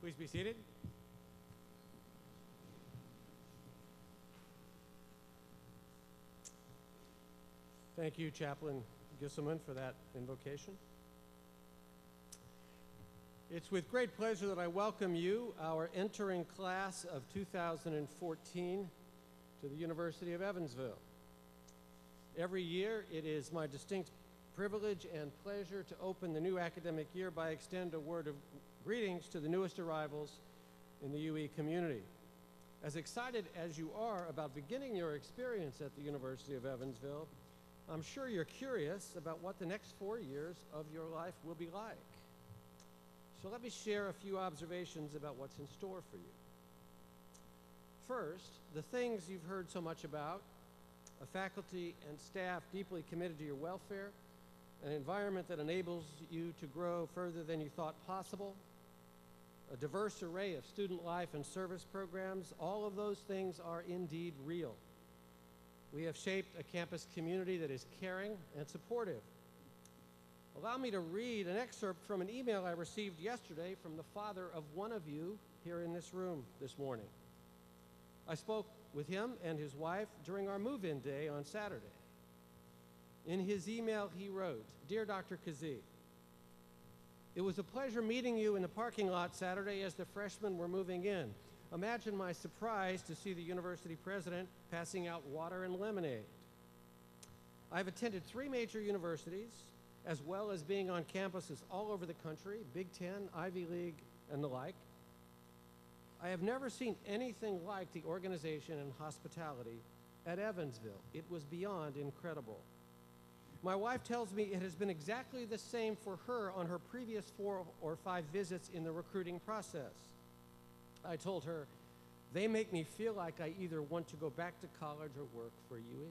Please be seated. Thank you, Chaplain Gisselman, for that invocation. It's with great pleasure that I welcome you, our entering class of 2014, to the University of Evansville. Every year, it is my distinct privilege and pleasure to open the new academic year by extend a word of greetings to the newest arrivals in the UE community. As excited as you are about beginning your experience at the University of Evansville, I'm sure you're curious about what the next 4 years of your life will be like. So let me share a few observations about what's in store for you. First, the things you've heard so much about: a faculty and staff deeply committed to your welfare, an environment that enables you to grow further than you thought possible, a diverse array of student life and service programs. All of those things are indeed real. We have shaped a campus community that is caring and supportive. Allow me to read an excerpt from an email I received yesterday from the father of one of you here in this room this morning. I spoke with him and his wife during our move-in day on Saturday. In his email, he wrote, "Dear Dr. Kazee, it was a pleasure meeting you in the parking lot Saturday as the freshmen were moving in. Imagine my surprise to see the university president passing out water and lemonade. I've attended 3 major universities, as well as being on campuses all over the country, Big Ten, Ivy League, and the like. I have never seen anything like the organization and hospitality at Evansville. It was beyond incredible. My wife tells me it has been exactly the same for her on her previous 4 or 5 visits in the recruiting process. I told her, they make me feel like I either want to go back to college or work for UE.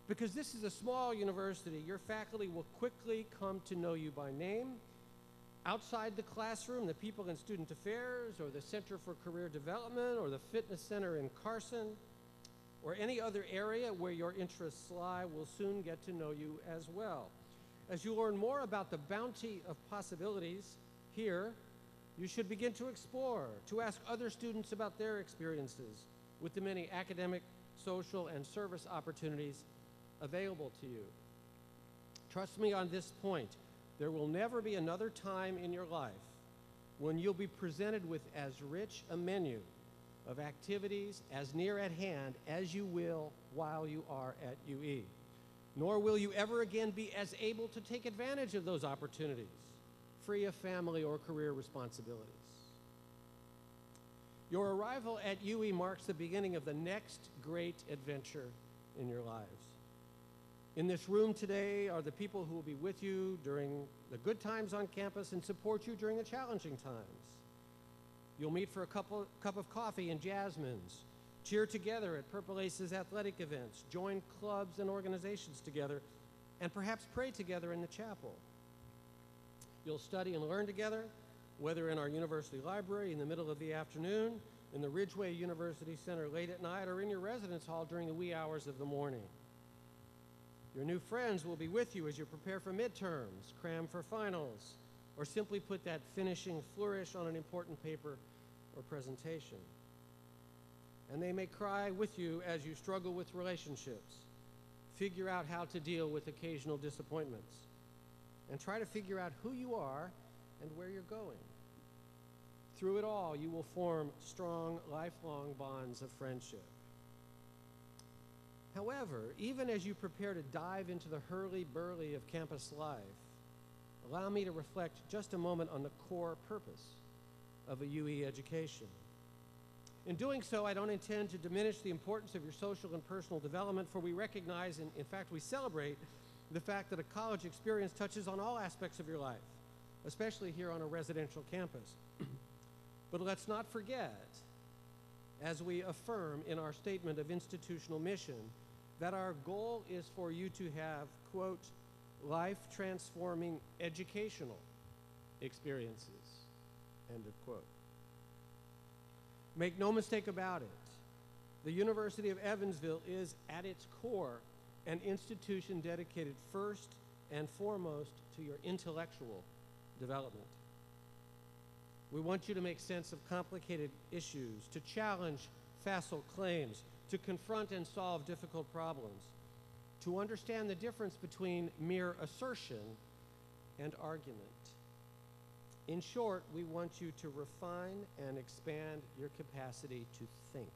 Because this is a small university, your faculty will quickly come to know you by name. Outside the classroom, the people in student affairs, or the Center for Career Development, or the fitness center in Carson, or any other area where your interests lie, will soon get to know you as well. As you learn more about the bounty of possibilities here, you should begin to explore, to ask other students about their experiences with the many academic, social, and service opportunities available to you. Trust me on this point. There will never be another time in your life when you'll be presented with as rich a menu of activities as near at hand as you will while you are at UE. Nor will you ever again be as able to take advantage of those opportunities, free of family or career responsibilities. Your arrival at UE marks the beginning of the next great adventure in your lives. In this room today are the people who will be with you during the good times on campus and support you during the challenging times. You'll meet for a cup of coffee in Jasmine's, cheer together at Purple Aces athletic events, join clubs and organizations together, and perhaps pray together in the chapel. You'll study and learn together, whether in our university library in the middle of the afternoon, in the Ridgeway University Center late at night, or in your residence hall during the wee hours of the morning. Your new friends will be with you as you prepare for midterms, cram for finals, or simply put that finishing flourish on an important paper or presentation. And they may cry with you as you struggle with relationships, figure out how to deal with occasional disappointments, and try to figure out who you are and where you're going. Through it all, you will form strong, lifelong bonds of friendship. However, even as you prepare to dive into the hurly-burly of campus life, allow me to reflect just a moment on the core purpose of a UE education. In doing so, I don't intend to diminish the importance of your social and personal development, for we recognize, and in fact we celebrate, the fact that a college experience touches on all aspects of your life, especially here on a residential campus. But let's not forget, as we affirm in our statement of institutional mission, that our goal is for you to have, quote, life-transforming educational experiences, end of quote. Make no mistake about it, the University of Evansville is, at its core, an institution dedicated first and foremost to your intellectual development. We want you to make sense of complicated issues, to challenge facile claims, to confront and solve difficult problems, to understand the difference between mere assertion and argument. In short, we want you to refine and expand your capacity to think.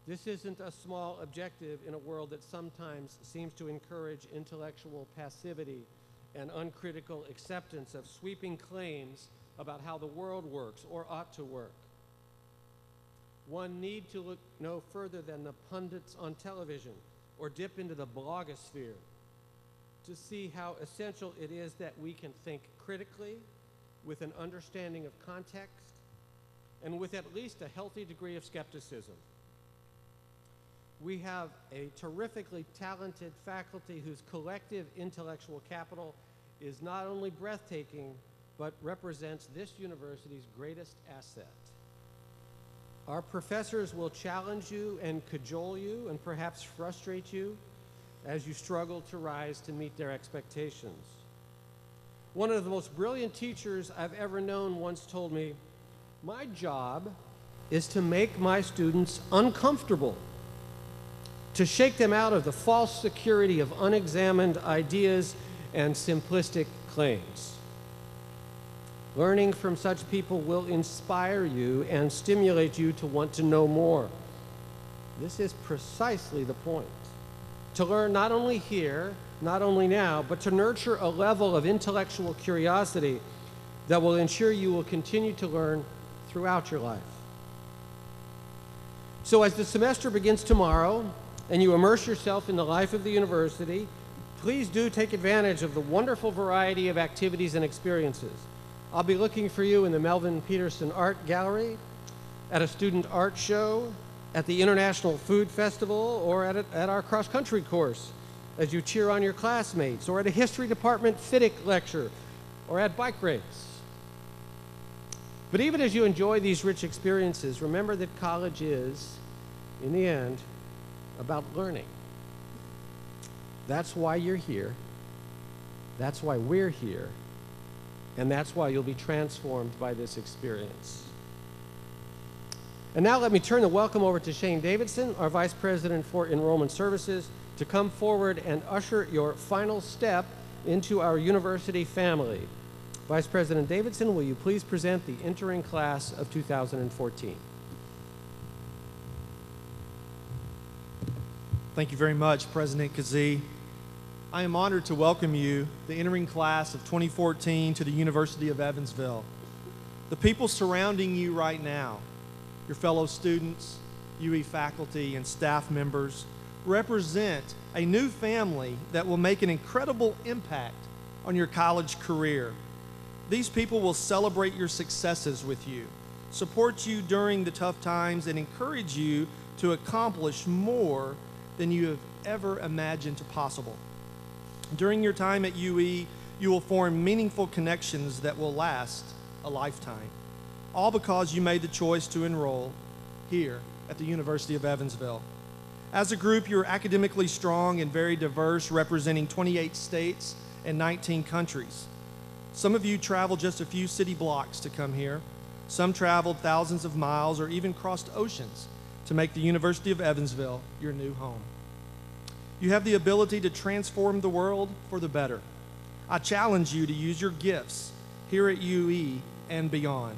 This isn't a small objective in a world that sometimes seems to encourage intellectual passivity and uncritical acceptance of sweeping claims about how the world works or ought to work. One need to look no further than the pundits on television or dip into the blogosphere to see how essential it is that we can think critically with an understanding of context and with at least a healthy degree of skepticism. We have a terrifically talented faculty whose collective intellectual capital is not only breathtaking, but represents this university's greatest asset. Our professors will challenge you and cajole you and perhaps frustrate you as you struggle to rise to meet their expectations. One of the most brilliant teachers I've ever known once told me, "My job is to make my students uncomfortable, to shake them out of the false security of unexamined ideas and simplistic claims." Learning from such people will inspire you and stimulate you to want to know more. This is precisely the point. To learn not only here, not only now, but to nurture a level of intellectual curiosity that will ensure you will continue to learn throughout your life. So as the semester begins tomorrow and you immerse yourself in the life of the university, please do take advantage of the wonderful variety of activities and experiences. I'll be looking for you in the Melvin Peterson Art Gallery, at a student art show, at the International Food Festival, or at our cross-country course as you cheer on your classmates, or at a history department FIDIC lecture, or at bike race. But even as you enjoy these rich experiences, remember that college is, in the end, about learning. That's why you're here. That's why we're here. And that's why you'll be transformed by this experience. And now let me turn the welcome over to Shane Davidson, our Vice President for Enrollment Services, to come forward and usher your final step into our university family. Vice President Davidson, will you please present the entering class of 2014? Thank you very much, President Kazee. I am honored to welcome you, the entering class of 2014, to the University of Evansville. The people surrounding you right now, your fellow students, UE faculty, and staff members, represent a new family that will make an incredible impact on your college career. These people will celebrate your successes with you, support you during the tough times, and encourage you to accomplish more than you have ever imagined possible. During your time at UE, you will form meaningful connections that will last a lifetime, all because you made the choice to enroll here at the University of Evansville. As a group, you're academically strong and very diverse, representing 28 states and 19 countries. Some of you traveled just a few city blocks to come here. Some traveled thousands of miles or even crossed oceans to make the University of Evansville your new home. You have the ability to transform the world for the better. I challenge you to use your gifts here at UE and beyond.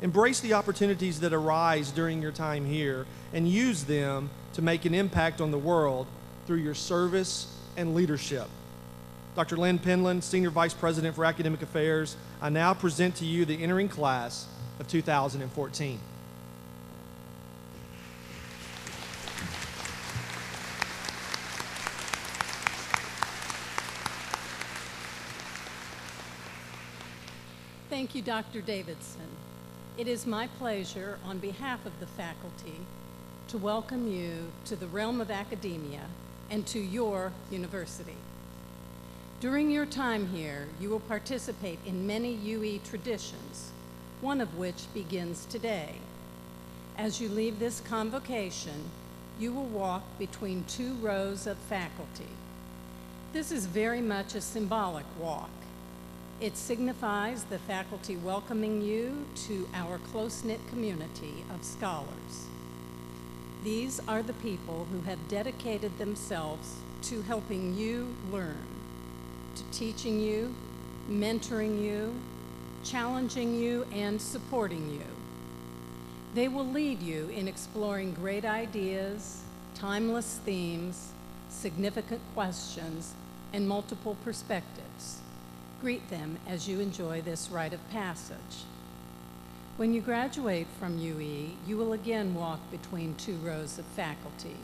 Embrace the opportunities that arise during your time here and use them to make an impact on the world through your service and leadership. Dr. Lynn Penland, Senior Vice President for Academic Affairs, I now present to you the entering class of 2014. Thank you, Dr. Davidson. It is my pleasure, on behalf of the faculty, to welcome you to the realm of academia and to your university. During your time here, you will participate in many UE traditions, one of which begins today. As you leave this convocation, you will walk between two rows of faculty. This is very much a symbolic walk. It signifies the faculty welcoming you to our close-knit community of scholars. These are the people who have dedicated themselves to helping you learn, to teaching you, mentoring you, challenging you, and supporting you. They will lead you in exploring great ideas, timeless themes, significant questions, and multiple perspectives. Greet them as you enjoy this rite of passage. When you graduate from UE, you will again walk between two rows of faculty.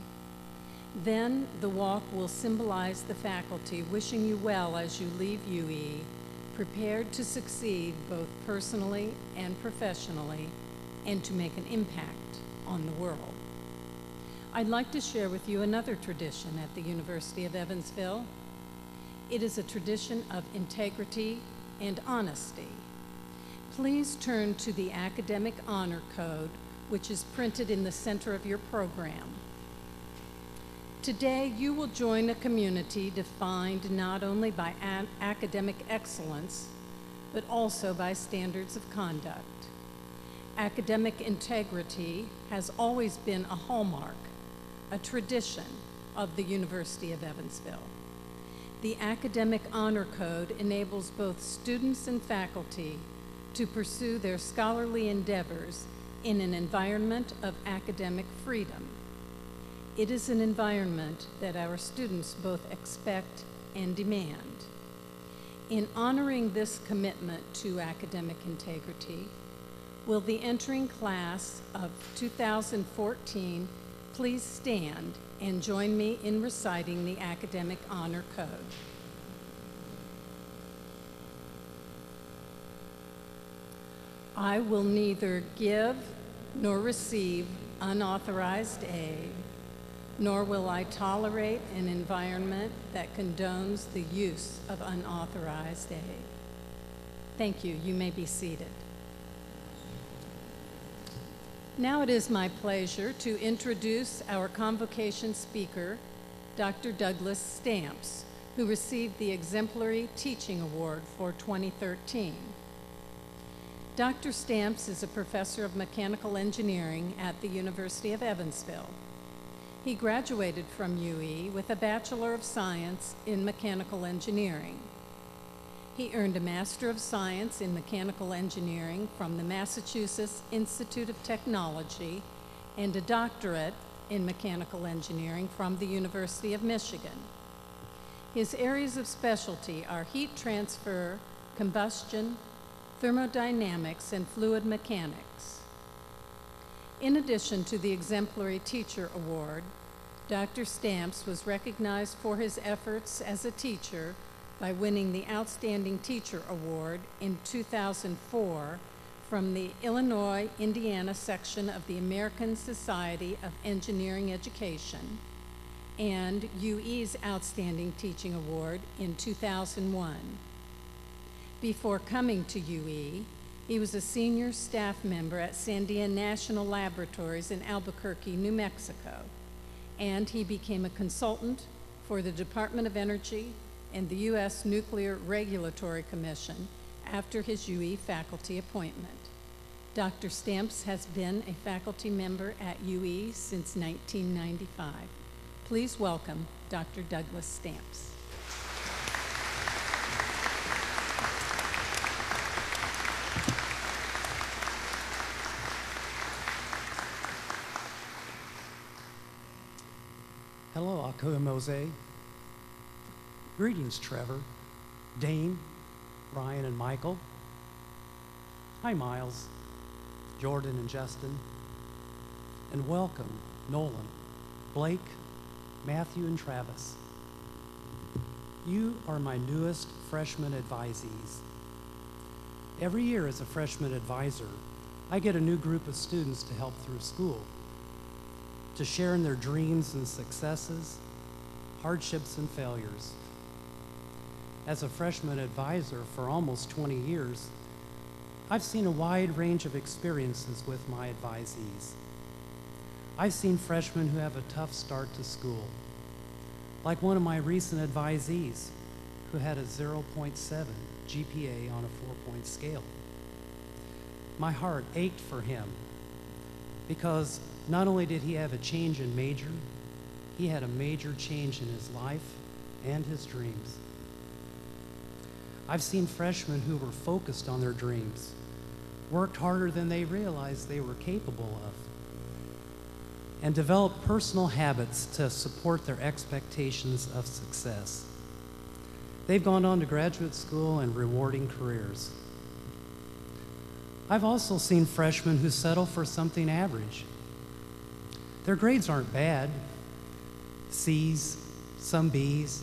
Then the walk will symbolize the faculty wishing you well as you leave UE, prepared to succeed both personally and professionally, and to make an impact on the world. I'd like to share with you another tradition at the University of Evansville. It is a tradition of integrity and honesty. Please turn to the Academic Honor Code, which is printed in the center of your program. Today, you will join a community defined not only by academic excellence, but also by standards of conduct. Academic integrity has always been a hallmark, a tradition of the University of Evansville. The Academic Honor Code enables both students and faculty to pursue their scholarly endeavors in an environment of academic freedom. It is an environment that our students both expect and demand. In honoring this commitment to academic integrity, will the entering class of 2014 please stand and join me in reciting the Academic Honor Code? I will neither give nor receive unauthorized aid, nor will I tolerate an environment that condones the use of unauthorized aid. Thank you. You may be seated. Now it is my pleasure to introduce our Convocation speaker, Dr. Douglas Stamps, who received the Exemplary Teaching Award for 2013. Dr. Stamps is a professor of mechanical engineering at the University of Evansville. He graduated from UE with a Bachelor of Science in Mechanical Engineering. He earned a Master of Science in Mechanical Engineering from the Massachusetts Institute of Technology and a doctorate in Mechanical Engineering from the University of Michigan. His areas of specialty are heat transfer, combustion, thermodynamics, and fluid mechanics. In addition to the Exemplary Teacher Award, Dr. Stamps was recognized for his efforts as a teacher by winning the Outstanding Teacher Award in 2004 from the Illinois-Indiana section of the American Society of Engineering Education and UE's Outstanding Teaching Award in 2001. Before coming to UE, he was a senior staff member at Sandia National Laboratories in Albuquerque, New Mexico, and he became a consultant for the Department of Energy and the U.S. Nuclear Regulatory Commission after his UE faculty appointment. Dr. Stamps has been a faculty member at UE since 1995. Please welcome Dr. Douglas Stamps. Hello, Akua Mose. Greetings, Trevor, Dane, Ryan, and Michael. Hi, Miles, Jordan, and Justin. And welcome, Nolan, Blake, Matthew, and Travis. You are my newest freshman advisees. Every year as a freshman advisor, I get a new group of students to help through school, to share in their dreams and successes, hardships and failures. As a freshman advisor for almost 20 years, I've seen a wide range of experiences with my advisees. I've seen freshmen who have a tough start to school, like one of my recent advisees who had a 0.7 GPA on a 4-point scale. My heart ached for him because not only did he have a change in major, he had a major change in his life and his dreams. I've seen freshmen who were focused on their dreams, worked harder than they realized they were capable of, and developed personal habits to support their expectations of success. They've gone on to graduate school and rewarding careers. I've also seen freshmen who settle for something average. Their grades aren't bad. C's, some B's,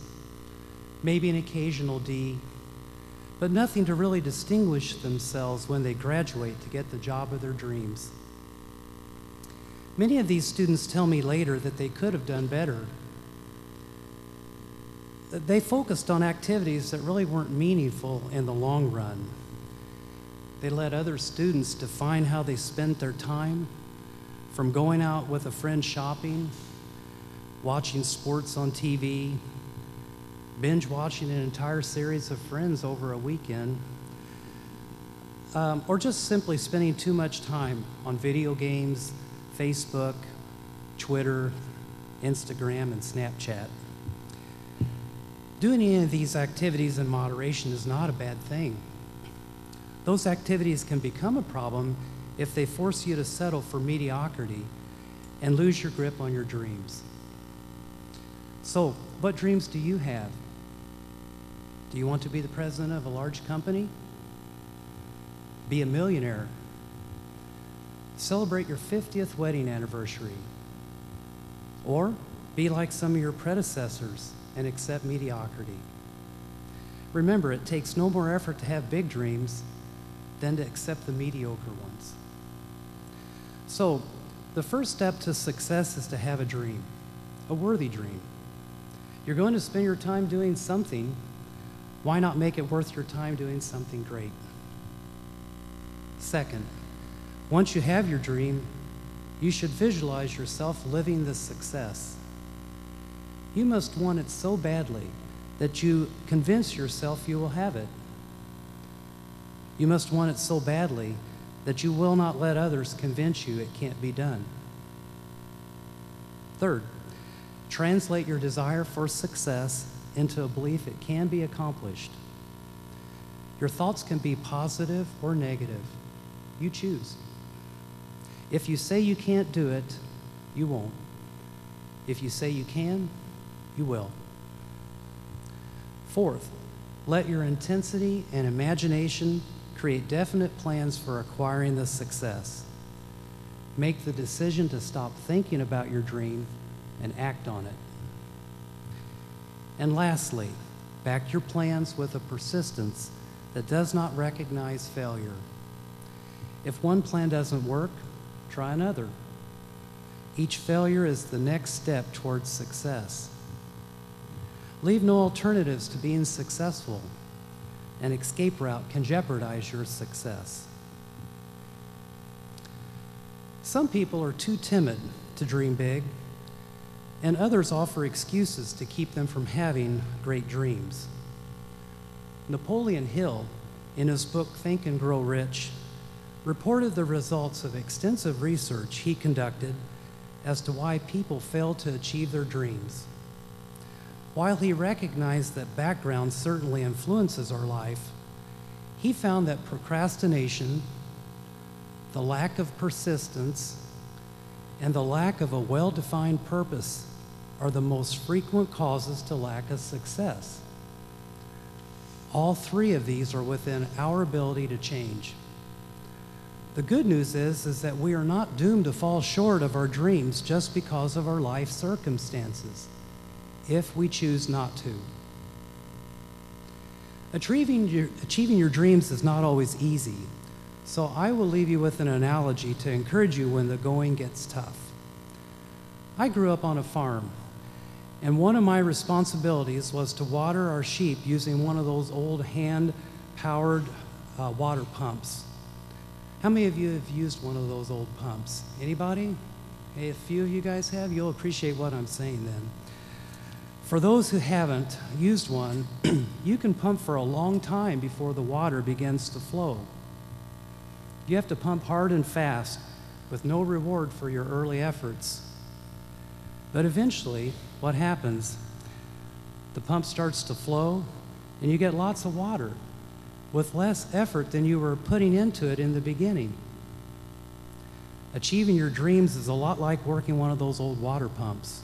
maybe an occasional D, but nothing to really distinguish themselves when they graduate to get the job of their dreams. Many of these students tell me later that they could have done better. They focused on activities that really weren't meaningful in the long run. They let other students define how they spent their time, from going out with a friend shopping, watching sports on TV, binge watching an entire series of Friends over a weekend, or just simply spending too much time on video games, Facebook, Twitter, Instagram, and Snapchat. Doing any of these activities in moderation is not a bad thing. Those activities can become a problem if they force you to settle for mediocrity and lose your grip on your dreams. So, what dreams do you have? Do you want to be the president of a large company? Be a millionaire? Celebrate your 50th wedding anniversary? Or be like some of your predecessors and accept mediocrity? Remember, it takes no more effort to have big dreams than to accept the mediocre ones. So, the first step to success is to have a dream, a worthy dream. You're going to spend your time doing something. Why not make it worth your time doing something great? Second, once you have your dream, you should visualize yourself living this success. You must want it so badly that you convince yourself you will have it. You must want it so badly that you will not let others convince you it can't be done. Third, translate your desire for success into a belief it can be accomplished. Your thoughts can be positive or negative. You choose. If you say you can't do it, you won't. If you say you can, you will. Fourth, let your intensity and imagination create definite plans for acquiring this success. Make the decision to stop thinking about your dream and act on it. And lastly, back your plans with a persistence that does not recognize failure. If one plan doesn't work, try another. Each failure is the next step towards success. Leave no alternatives to being successful. An escape route can jeopardize your success. Some people are too timid to dream big, and others offer excuses to keep them from having great dreams. Napoleon Hill, in his book Think and Grow Rich, reported the results of extensive research he conducted as to why people fail to achieve their dreams. While he recognized that background certainly influences our life, he found that procrastination, the lack of persistence, and the lack of a well-defined purpose are the most frequent causes to lack of success. All three of these are within our ability to change. The good news is that we are not doomed to fall short of our dreams just because of our life circumstances, if we choose not to. Achieving your dreams is not always easy, so I will leave you with an analogy to encourage you when the going gets tough. I grew up on a farm, and one of my responsibilities was to water our sheep using one of those old hand-powered water pumps. How many of you have used one of those old pumps? Anybody? Hey, a few of you guys have? You'll appreciate what I'm saying then. For those who haven't used one, you can pump for a long time before the water begins to flow. You have to pump hard and fast with no reward for your early efforts. But eventually, what happens? The pump starts to flow, and you get lots of water with less effort than you were putting into it in the beginning. Achieving your dreams is a lot like working one of those old water pumps.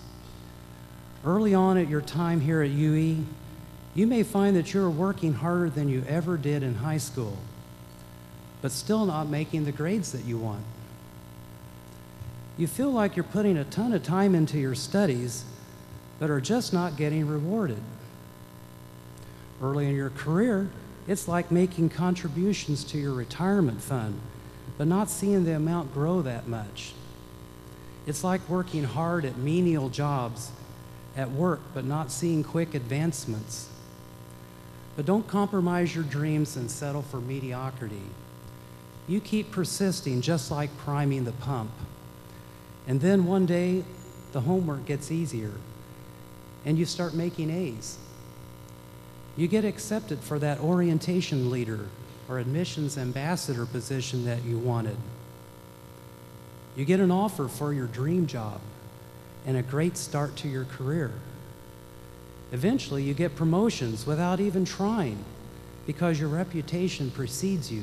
Early on at your time here at UE, you may find that you're working harder than you ever did in high school, but still not making the grades that you want. You feel like you're putting a ton of time into your studies, but are just not getting rewarded. Early in your career, it's like making contributions to your retirement fund, but not seeing the amount grow that much. It's like working hard at menial jobs at work, but not seeing quick advancements. But don't compromise your dreams and settle for mediocrity. You keep persisting, just like priming the pump. And then one day, the homework gets easier, and you start making A's. You get accepted for that orientation leader or admissions ambassador position that you wanted. You get an offer for your dream job and a great start to your career. Eventually, you get promotions without even trying because your reputation precedes you.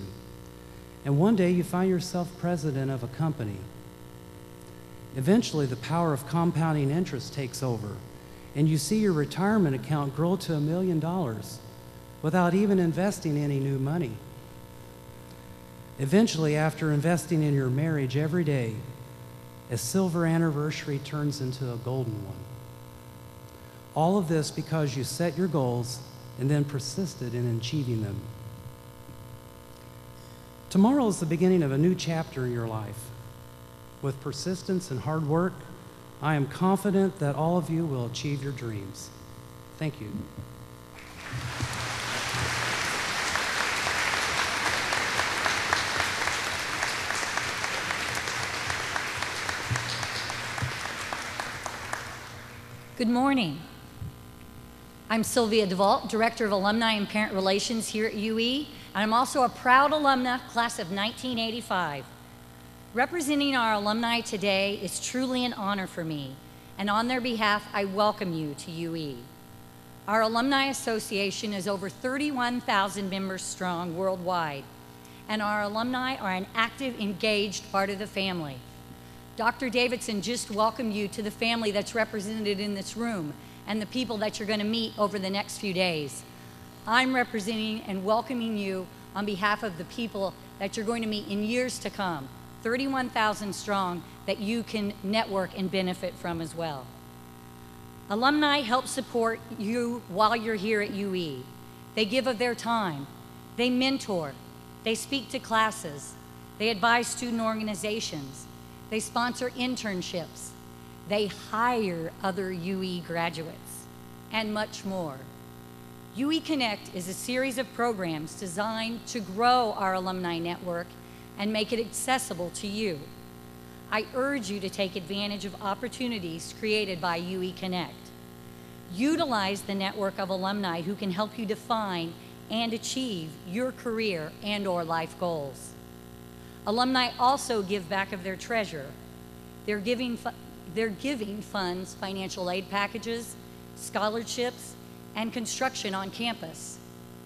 And one day, you find yourself president of a company. Eventually, the power of compounding interest takes over, and you see your retirement account grow to $1 million without even investing any new money. Eventually, after investing in your marriage every day, a silver anniversary turns into a golden one. All of this because you set your goals and then persisted in achieving them. Tomorrow is the beginning of a new chapter in your life. With persistence and hard work, I am confident that all of you will achieve your dreams. Thank you. Good morning. I'm Sylvia DeVault, Director of Alumni and Parent Relations here at UE, and I'm also a proud alumna, class of 1985. Representing our alumni today is truly an honor for me, and on their behalf, I welcome you to UE. Our Alumni Association is over 31,000 members strong worldwide, and our alumni are an active, engaged part of the family. Dr. Davidson just welcomed you to the family that's represented in this room and the people that you're going to meet over the next few days. I'm representing and welcoming you on behalf of the people that you're going to meet in years to come, 31,000 strong, that you can network and benefit from as well. Alumni help support you while you're here at UE. They give of their time, they mentor, they speak to classes, they advise student organizations, they sponsor internships, they hire other UE graduates, and much more. UE Connect is a series of programs designed to grow our alumni network and make it accessible to you. I urge you to take advantage of opportunities created by UE Connect. Utilize the network of alumni who can help you define and achieve your career and/or life goals. Alumni also give back of their treasure. They're giving funds, financial aid packages, scholarships, and construction on campus.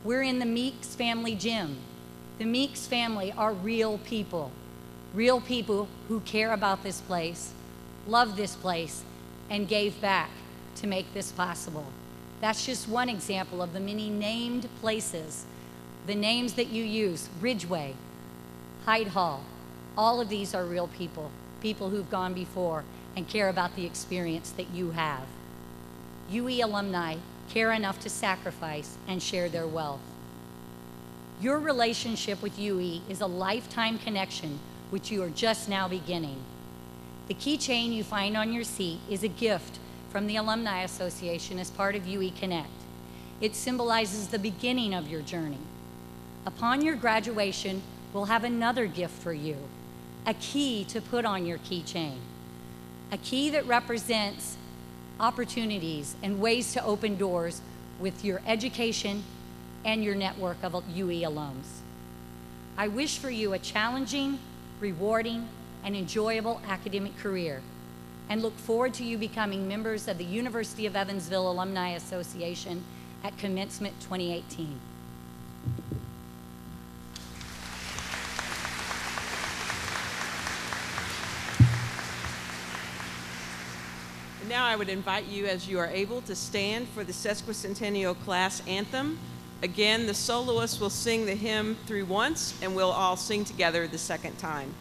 We're in the Meeks family gym. The Meeks family are real people who care about this place, love this place, and gave back to make this possible. That's just one example of the many named places, the names that you use, Ridgeway, Hyde Hall. All of these are real people, people who've gone before and care about the experience that you have. UE alumni care enough to sacrifice and share their wealth. Your relationship with UE is a lifetime connection which you are just now beginning. The keychain you find on your seat is a gift from the Alumni Association as part of UE Connect. It symbolizes the beginning of your journey. Upon your graduation, we'll have another gift for you, a key to put on your keychain, a key that represents opportunities, and ways to open doors with your education and your network of UE alums. I wish for you a challenging, rewarding, and enjoyable academic career, and look forward to you becoming members of the University of Evansville Alumni Association at Commencement 2018. And now I would invite you, as you are able, to stand for the sesquicentennial class anthem. Again, the soloists will sing the hymn through once, and we'll all sing together the second time.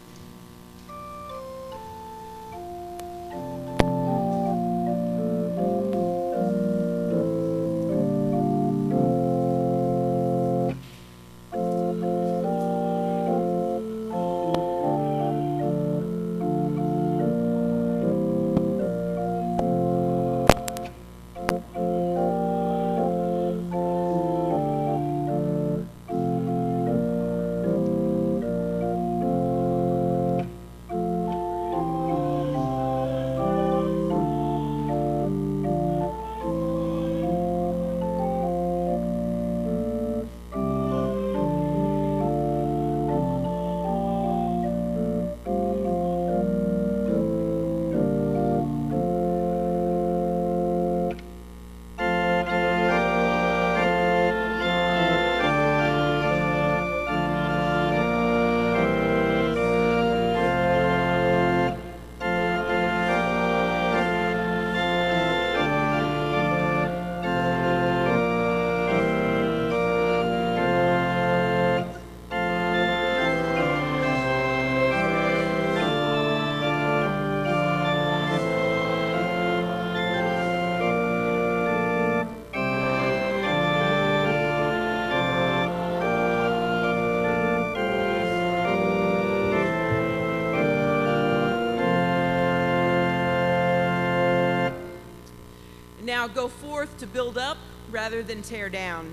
Now go forth to build up rather than tear down.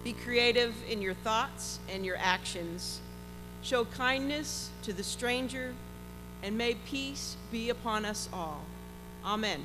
Be creative in your thoughts and your actions. Show kindness to the stranger, and may peace be upon us all. Amen.